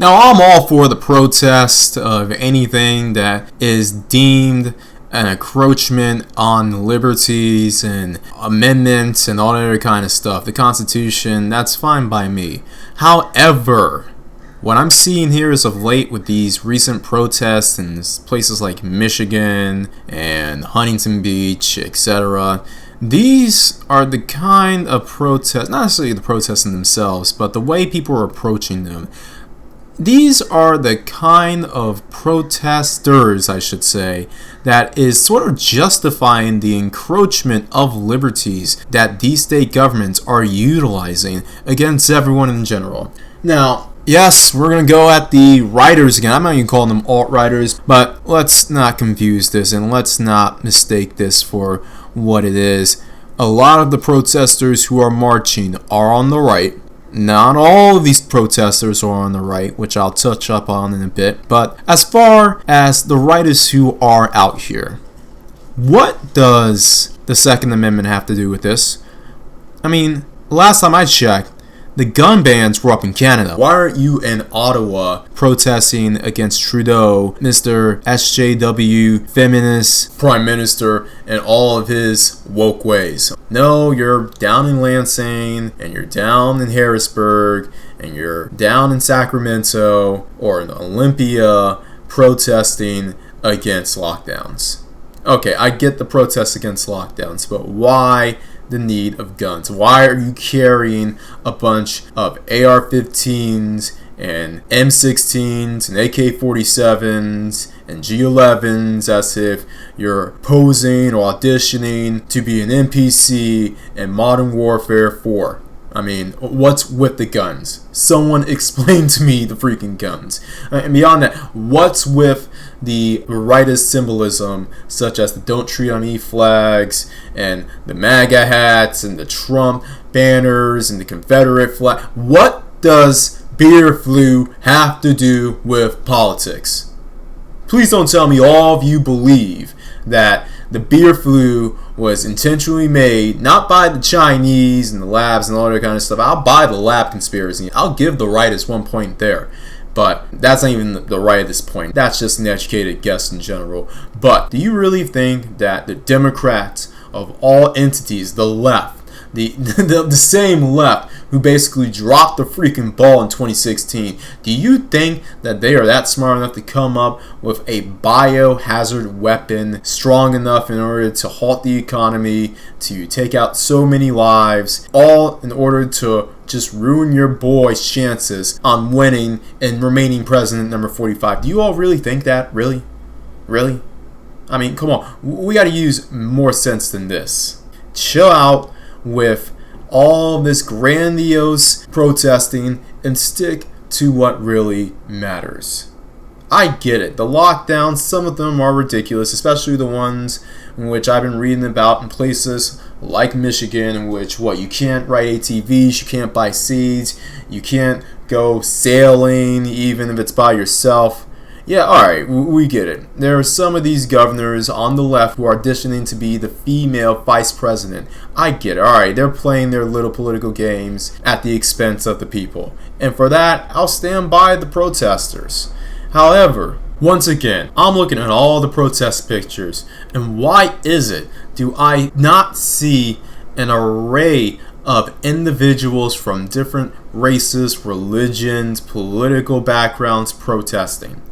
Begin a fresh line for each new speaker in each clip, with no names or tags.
Now, I'm all for the protest of anything that is deemed an encroachment on liberties and amendments and all that other kind of stuff. The Constitution, that's fine by me. However, what I'm seeing here as of late with these recent protests in places like Michigan and Huntington Beach, etc., these are the kind of protests, not necessarily the protests in themselves, but the way people are approaching them. These are the kind of protesters, I should say, that is sort of justifying the encroachment of liberties that these state governments are utilizing against everyone in general. Now, yes, we're going to go at the writers again. I'm not even calling them alt-writers, but let's not confuse this and let's not mistake this for what it is. A lot of the protesters who are marching are on the right. Not all of these protesters are on the right, which I'll touch up on in a bit. But as far as the writers who are out here, what does the Second Amendment have to do with this? I mean, last time I checked, the gun bans were up in Canada. Why aren't you in Ottawa protesting against Trudeau, Mr. SJW, feminist Prime Minister, and all of his woke ways? No, you're down in Lansing, and you're down in Harrisburg, and you're down in Sacramento, or in Olympia, protesting against lockdowns. Okay, I get the protests against lockdowns, but why the need of guns? Why are you carrying a bunch of AR-15s and M16s and AK-47s and G11s as if you're posing or auditioning to be an NPC in Modern Warfare 4? I mean, what's with the guns? Someone explain to me the freaking guns. And beyond that, what's with the rightist symbolism, such as the Don't Treat on Me flags, and the MAGA hats, and the Trump banners, and the Confederate flag? What does beer flu have to do with politics? Please don't tell me all of you believe that the beer flu was intentionally made, not by the Chinese and the labs and all that kind of stuff. I'll buy the lab conspiracy. I'll give the rightist 1 point there. But that's not even the rightist point. That's just an educated guess in general. But do you really think that the Democrats of all entities, the left, the same left who basically dropped the freaking ball in 2016, do you think that they are that smart enough to come up with a biohazard weapon strong enough in order to halt the economy, to take out so many lives, all in order to just ruin your boy's chances on winning and remaining president number 45? Do you all really think that? Really? Really? I mean, come on. We got to use more sense than this. Chill out with all this grandiose protesting and stick to what really matters. I get it. The lockdowns, some of them are ridiculous, especially the ones in which I've been reading about in places like Michigan, in which, you can't ride ATVs, you can't buy seeds, you can't go sailing, even if it's by yourself. Yeah, alright, we get it. There are some of these governors on the left who are auditioning to be the female vice president. I get it. Alright, they're playing their little political games at the expense of the people. And for that, I'll stand by the protesters. However, once again, I'm looking at all the protest pictures, and why is it do I not see an array of individuals from different races, religions, political backgrounds protesting?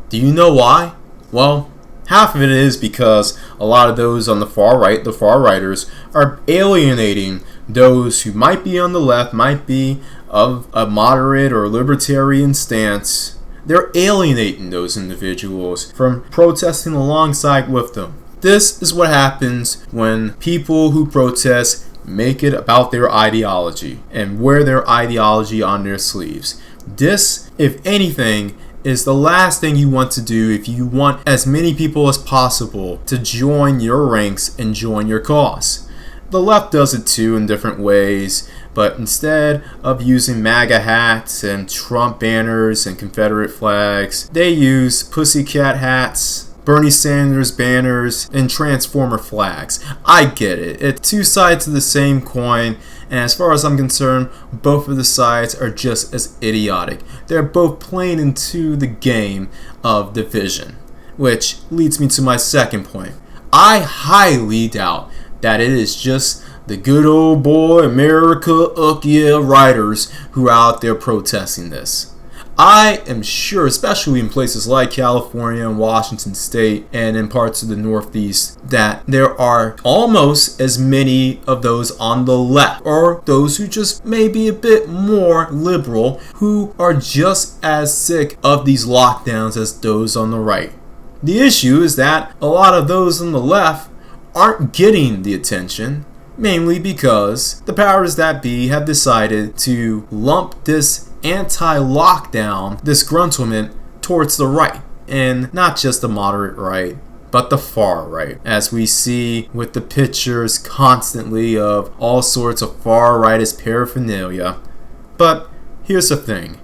Do you know why? Well, half of it is because a lot of those on the far right, the far righters, are alienating those who might be on the left, might be of a moderate or libertarian stance. They're alienating those individuals from protesting alongside with them. This is what happens when people who protest make it about their ideology and wear their ideology on their sleeves. This, if anything, is the last thing you want to do if you want as many people as possible to join your ranks and join your cause. The left does it too in different ways, but instead of using MAGA hats and Trump banners and Confederate flags, they use pussycat hats, Bernie Sanders banners, and Transformer flags. I get it. It's two sides of the same coin, And as far as I'm concerned, both of the sides are just as idiotic. They're both playing into the game of division. Which leads me to my second point. I highly doubt that it is just the good old boy America yeah writers who are out there protesting this. I am sure, especially in places like California and Washington State and in parts of the Northeast, that there are almost as many of those on the left, or those who just may be a bit more liberal, who are just as sick of these lockdowns as those on the right. The issue is that a lot of those on the left aren't getting the attention, mainly because the powers that be have decided to lump this anti-lockdown disgruntlement towards the right, and not just the moderate right, but the far right, as we see with the pictures constantly of all sorts of far rightist paraphernalia. But here's the thing,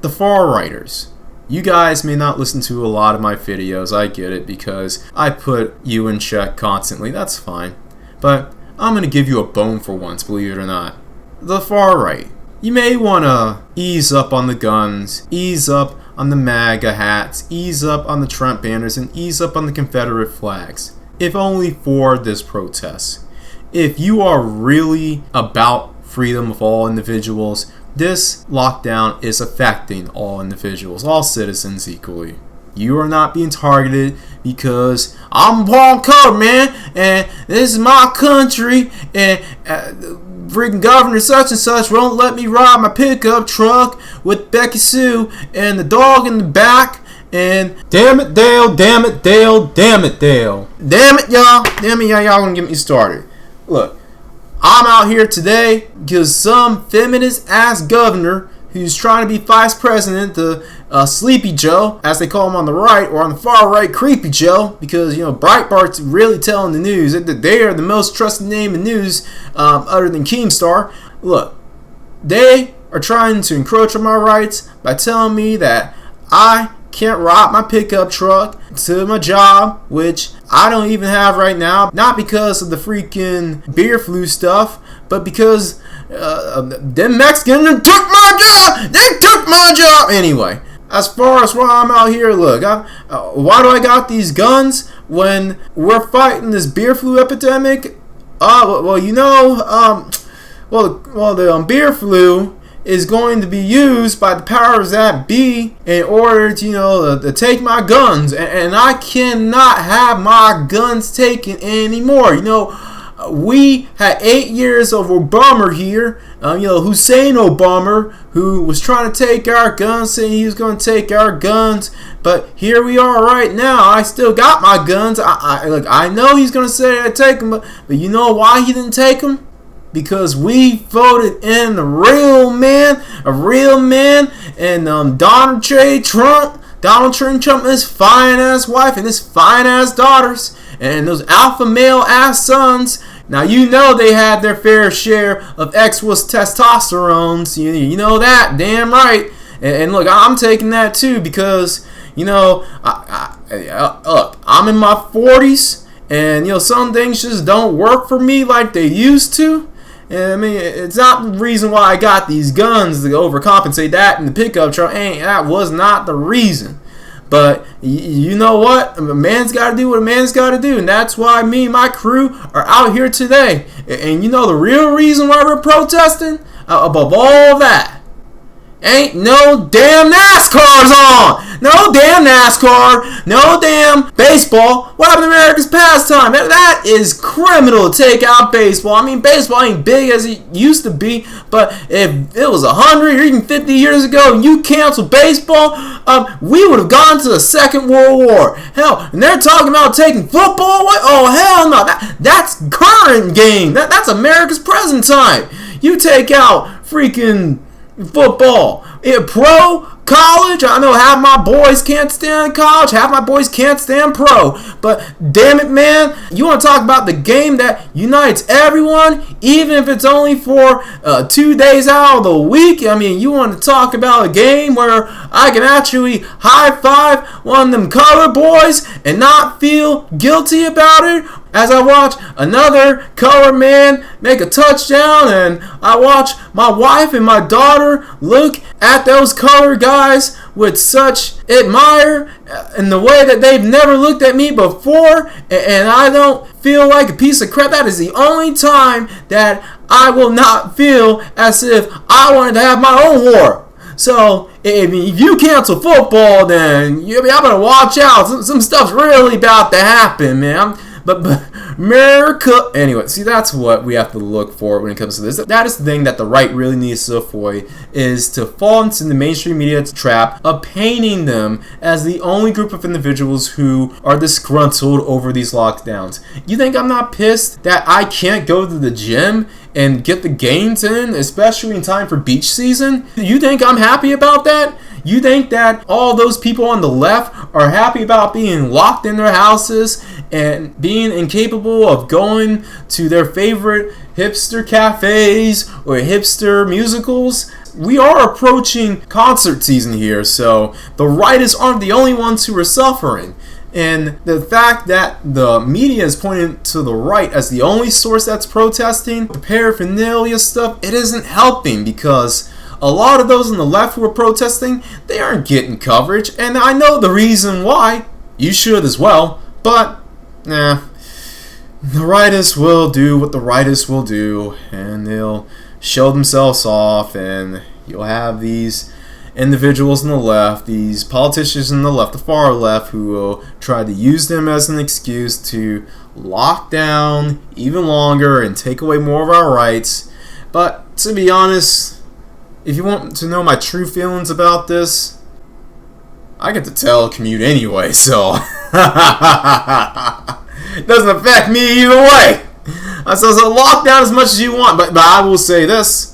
the far righters, you guys may not listen to a lot of my videos, I get it, because I put you in check constantly, that's fine, but I'm gonna give you a bone for once, believe it or not. The far right, you may want to ease up on the guns, ease up on the MAGA hats, ease up on the Trump banners, and ease up on the Confederate flags, if only for this protest. If you are really about freedom of all individuals, this lockdown is affecting all individuals, all citizens equally. You are not being targeted because I'm born colored, man, and this is my country, and freaking governor such and such won't let me ride my pickup truck with Becky Sue and the dog in the back. And damn it, Dale, damn it, Dale, damn it, Dale. Damn it, y'all, y'all gonna get me started. Look, I'm out here today because some feminist ass governor who's trying to be vice president, the Sleepy Joe, as they call him on the right, or on the far right, Creepy Joe, because, Breitbart's really telling the news that they are the most trusted name in news other than Keemstar. Look, they are trying to encroach on my rights by telling me that I can't ride my pickup truck to my job, which I don't even have right now, not because of the freaking beer flu stuff, but because them Mexicans took my job. They took my job. Anyway, as far as why I'm out here, look, why do I got these guns when we're fighting this beer flu epidemic? The beer flu is going to be used by the powers that be in order to, to take my guns, and I cannot have my guns taken anymore. We had 8 years of Obama here, Hussein Obama, who was trying to take our guns, saying he was going to take our guns, but here we are right now. I still got my guns. I know he's going to say I'd take them, but you know why he didn't take them? Because we voted in a real man, and Donald J. Trump and his fine ass wife and his fine ass daughters, and those alpha male ass sons. Now they had their fair share of X-was testosterones. You know that, damn right. And look, I'm taking that too because look, I'm in my 40s, and some things just don't work for me like they used to. And it's not the reason why I got these guns to overcompensate that in the pickup truck. That was not the reason. But you know what? A man's got to do what a man's got to do. And that's why me and my crew are out here today. And the real reason why we're protesting, above all that, ain't no damn NASCARs on. No damn NASCAR. No damn baseball. What happened to America's pastime? That is criminal to take out baseball. Baseball ain't big as it used to be, but if it was 100 or even 50 years ago and you canceled baseball, we would have gone to the Second World War. Hell, and they're talking about taking football away? Oh, hell no. That's current game. That's America's present time. You take out freaking football. Pro, college, I know half my boys can't stand college, half my boys can't stand pro, but damn it, man, you want to talk about the game that unites everyone, even if it's only for 2 days out of the week. You want to talk about a game where I can actually high five one of them color boys and not feel guilty about it, as I watch another colored man make a touchdown, and I watch my wife and my daughter look at those colored guys with such admire in the way that they've never looked at me before, and I don't feel like a piece of crap. That is the only time that I will not feel as if I wanted to have my own war. So, if you cancel football, then I better watch out. Some stuff's really about to happen, man. But America... Anyway, see, that's what we have to look for when it comes to this. That is the thing that the right really needs to avoid, is to fall into the mainstream media trap of painting them as the only group of individuals who are disgruntled over these lockdowns. You think I'm not pissed that I can't go to the gym and get the gains in, especially in time for beach season? You think I'm happy about that? You think that all those people on the left are happy about being locked in their houses and being incapable of going to their favorite hipster cafes or hipster musicals? We are approaching concert season here, so the rightists aren't the only ones who are suffering. And the fact that the media is pointing to the right as the only source that's protesting the paraphernalia stuff, it isn't helping, because a lot of those on the left who are protesting, they aren't getting coverage, and I know the reason why. You should as well, but the rightists will do what the rightists will do, and they'll show themselves off, and you'll have these individuals on the left, these politicians on the left, the far left, who will try to use them as an excuse to lock down even longer and take away more of our rights. But to be honest, if you want to know my true feelings about this, I get to telecommute anyway, so it doesn't affect me either way. So lock down as much as you want, but I will say this.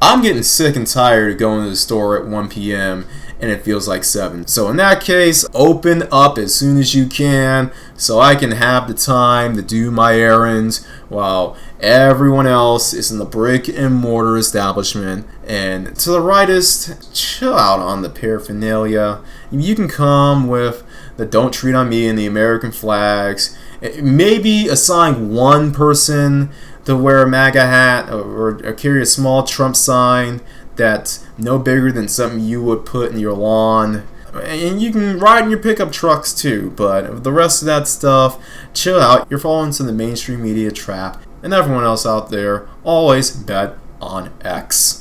I'm getting sick and tired of going to the store at 1 p.m. and it feels like 7. So in that case, open up as soon as you can so I can have the time to do my errands while everyone else is in the brick and mortar establishment. And to the rightist, chill out on the paraphernalia. You can come with the "Don't Treat on Me" and the American flags. Maybe assign one person to wear a MAGA hat or carry a small Trump sign that's no bigger than something you would put in your lawn. And you can ride in your pickup trucks too, but the rest of that stuff, chill out. You're falling into the mainstream media trap. And everyone else out there, always bet on X.